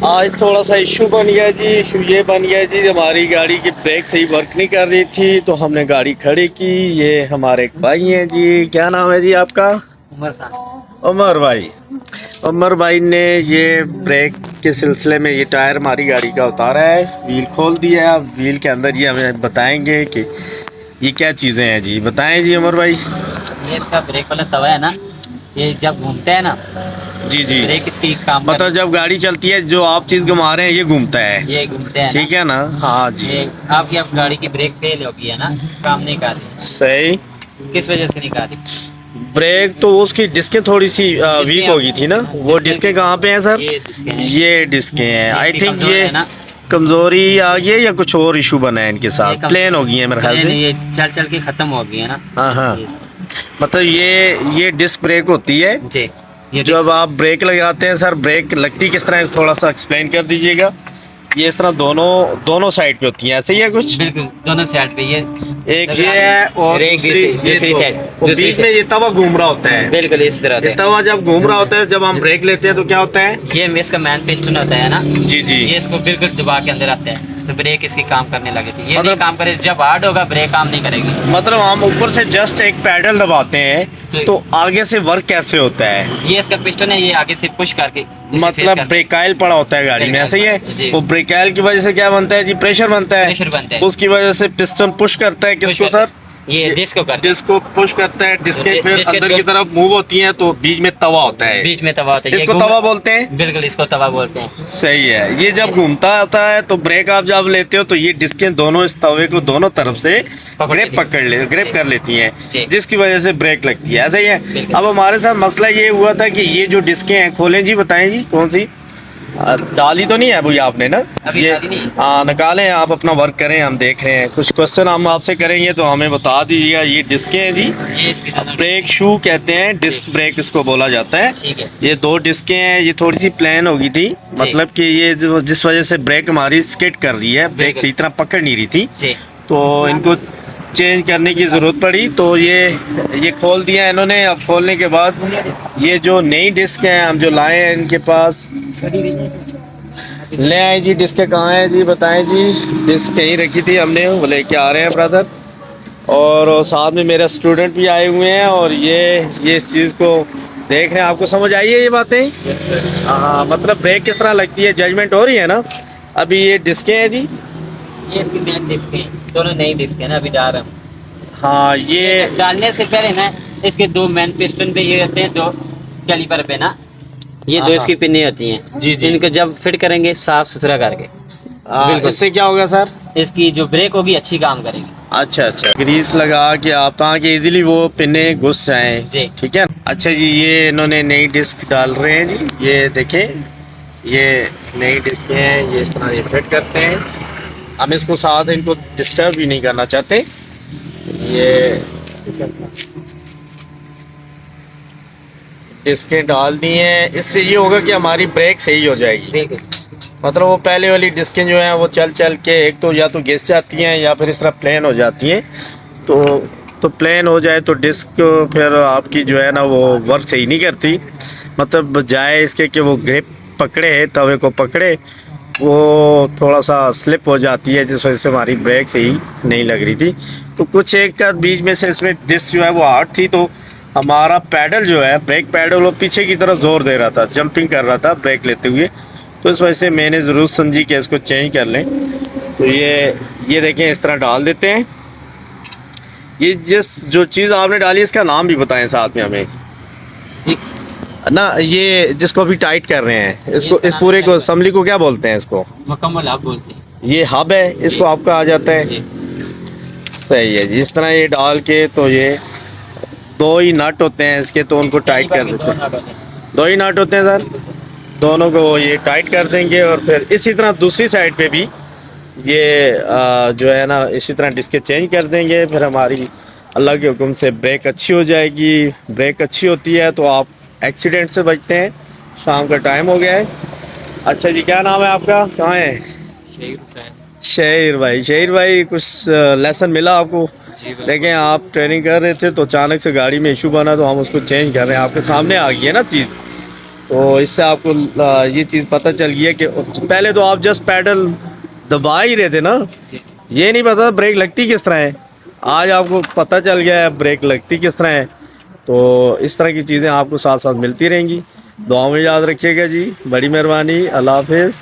आज थोड़ा सा इशू बन गया जी। इशू ये बन गया जी, हमारी गाड़ी की ब्रेक सही वर्क नहीं कर रही थी, तो हमने गाड़ी खड़ी की। ये हमारे एक भाई हैं जी, क्या नाम है जी आपका? उमर खान। उमर भाई। उमर भाई ने ये ब्रेक के सिलसिले में ये टायर हमारी गाड़ी का उतारा है, व्हील खोल दिया है। अब व्हील के अंदर ये हमें बताएंगे कि ये क्या चीज़ें हैं जी। बताएं जी उमर भाई। ये इसका ब्रेक वाला तवा है ना, ये जब घूमता है ना, जी जी, ब्रेक इसकी काम मतलब जब गाड़ी चलती है जो आप चीज़ घुमा रहे हैं ये घूमता है, ये घूमते हैं ठीक है ना? हाँ जी, ये आपकी अब गाड़ी की ब्रेक फेल हो गई है ना, काम नहीं कर रही। सही। किस वजह से नहीं कर रही? ब्रेक तो उसकी डिस्कें थोड़ी सी वीक हो गई थी ना। वो डिस्कें कहाँ पे हैं सर? ये डिस्कें हैं। ये डिस्कें हैं। आई इसकी थिंक कमजोर ये है ना, कमजोरी आ गई है या कुछ और इशू बना है इनके साथ, ये प्लेन हो गई है मेरे ख्याल से। ये चल चल के खत्म हो गई है ना। हाँ हाँ, इसलिए मतलब ये डिस्क ब्रेक होती है। जी, ये जब आप ब्रेक लगाते हैं सर, ब्रेक लगती किस तरह है, थोड़ा सा एक्सप्लेन कर दीजिएगा। ये इस तरह दोनों साइड पे होती हैं, ऐसे ही है कुछ? बिल्कुल दोनों साइड पे ये एक ये है और एक दूसरी साइड, बीच में ये तवा घूम रहा होता है। बिल्कुल इस तरह होता ये है। तवा जब घूम रहा होता है, जब हम ब्रेक लेते हैं तो क्या होता है? ये इसका मैन पिस्टन होता है ना, जी जी, ये इसको बिल्कुल दबा के अंदर आता है तो ब्रेक इसकी काम करने लगी थी। ये नहीं मतलब- काम करे, जब हार्ड होगा ब्रेक काम नहीं करेगी। मतलब हम ऊपर से जस्ट एक पैडल दबाते हैं तो आगे से वर्क कैसे होता है? ये इसका पिस्टन है, ये आगे से पुश करके इसे मतलब फेल करता ब्रेकाइल पड़ा होता है गाड़ी में, ऐसे ही जी। है? वो ब्रेकाइल की वजह से क्या बनता है जी? प्रेशर बनता है। प्रेशर बनता है। उसकी वजह से पिस्टन पुश करता है किसको करता है। सर? ये डिस्क को करता है। डिस्क को पुश करता है। डिस्कें फिर डिस्कें अंदर की तरफ मूव होती हैं तो बीच में तवा होता है। बीच में तवा होता है। ये इसको तवा बोलते हैं। बिल्कुल इसको तवा बोलते हैं। सही है। ये जब घूमता आता है तो ब्रेक आप जब लेते हो तो ये डिस्कें दोनों इस तवे को दोनों तरफ से ग्रिप कर लेती हैं, जी। जिसकी वजह से ब्रेक लगती है, ऐसा ही है। बिल्कुल। अब हमारे साथ मसला ये हुआ था कि ये जो डिस्कें हैं, खोलें जी, बताएं जी कौन सी? डाली तो नहीं है भैया आपने ना? अभी ये डाली नहीं है। हाँ, निकालें, आप अपना वर्क करें, हम देख रहे हैं। कुछ क्वेश्चन हम आपसे करेंगे तो हमें बता दीजिएगा। ये डिस्कें हैं जी, ये इसकी दोनों ब्रेक शू कहते हैं, डिस्क ब्रेक इसको बोला जाता है। ठीक है। ये दो डिस्कें हैं, ये थोड़ी सी प्लेन हो गई थी, मतलब कि ये जिस वजह से ब्रेक हमारी स्किड कर रही है, ब्रेक सही तरह पकड़ नहीं रही थी, जी। तो इनको चेंज करने की ज़रूरत पड़ी। तो ये खोल दिया इन्होंने। अब खोलने के बाद ये जो नई डिस्क हैं हम जो लाए हैं इनके पास, ले आए जी। डिस्कें कहाँ हैं जी? बताएं जी। डिस्क कहीं रखी थी हमने, वो लेके आ रहे हैं ब्रदर। और साथ में मेरे स्टूडेंट भी आए हुए हैं और ये इस चीज़ को देख रहे हैं। आपको समझ आई है ये बातें? हाँ, मतलब ब्रेक किस तरह लगती है, जजमेंट हो रही है ना? अभी ये डिस्कें हैं जी। ये इसकी मेन डिस्क है, दोनों नई डिस्क है ना, अभी डाल रहा हूँ। हाँ, ये डालने से पहले ना इसके दो मेन पिस्टन पे ये रहते हैं, दो कैलिपर पे ना, ये दो हाँ। इसकी पिन्नी होती हैं। जी, जी। इनको जब फिट करेंगे साफ सुथरा करके, बिल्कुल। इससे क्या होगा सर? इसकी जो ब्रेक होगी अच्छी काम करेगी। अच्छा अच्छा, ग्रीस लगा के आप ताकि इजीली वो पिने घुस जाएं जी। ठीक है। अच्छा जी, ये इन्होंने नई डिस्क डाल रहे हैं जी। ये देखें, ये नई डिस्क हैं, ये इस तरह ये फिट करते हैं। हम इसको साथ इनको डिस्टर्ब भी नहीं करना चाहते। ये डिस्कें डाल दी हैं, इससे ये होगा कि हमारी ब्रेक सही हो जाएगी। बिल्कुल। मतलब वो पहले वाली डिस्कें जो हैं वो चल चल के एक तो या तो घिस जाती हैं या फिर इस तरह प्लेन हो जाती हैं। तो प्लेन हो जाए तो डिस्क फिर आपकी जो है ना वो वर्क सही नहीं करती। मतलब बजाय इसके कि वो ग्रिप पकड़े, तवे को पकड़े, वो थोड़ा सा स्लिप हो जाती है, जिस वजह से हमारी ब्रेक सही नहीं लग रही थी। तो कुछ एक का बीच में से इसमें डिस्क जो है वो हार्ड थी, तो हमारा पैडल जो है, ब्रेक पैडल, वो पीछे की तरफ जोर दे रहा था, जंपिंग कर रहा था ब्रेक लेते हुए। तो इस वजह से मैंने ज़रूर समझी कि इसको चेंज कर लें। तो ये देखें, इस तरह डाल देते हैं। ये जो चीज़ आपने डाली इसका नाम भी बताएं साथ में हमें ना। ये जिसको अभी टाइट कर रहे हैं, इसको इस पूरे को असम्बली को क्या बोलते हैं? इसको मुकम्मल हब बोलते हैं। ये हब है, इसको हब कहा जाता है। सही है जी। इस तरह ये डाल के, तो ये दो ही नट होते हैं इसके, तो उनको टाइट कर देते हैं। दो ही नट होते हैं सर, दोनों को ये टाइट कर देंगे। और फिर इसी तरह दूसरी साइड पे भी ये जो है ना, इसी तरह डिस्कें चेंज कर देंगे। फिर हमारी अल्लाह के हुक्म से ब्रेक अच्छी हो जाएगी। ब्रेक अच्छी होती है तो आप एक्सीडेंट से बचते हैं। शाम का टाइम हो गया है। अच्छा जी, क्या नाम है आपका? कहाँ है? शहीर भाई, कुछ लेसन मिला आपको? देखें, आप ट्रेनिंग कर रहे थे तो अचानक से गाड़ी में इशू बना, तो हम उसको चेंज कर रहे हैं। आपके सामने आ गई है ना चीज़, तो इससे आपको ये चीज़ पता चल गई है कि पहले तो आप जस्ट पैडल दबा ही रहे थे ना, जी ये नहीं पता ब्रेक लगती किस तरह है। आज आपको पता चल गया है ब्रेक लगती किस तरह है। तो इस तरह की चीज़ें आपको साथ साथ मिलती रहेंगी। दुआ में याद रखिएगा जी, बड़ी मेहरबानी, अल्लाह हाफिज़।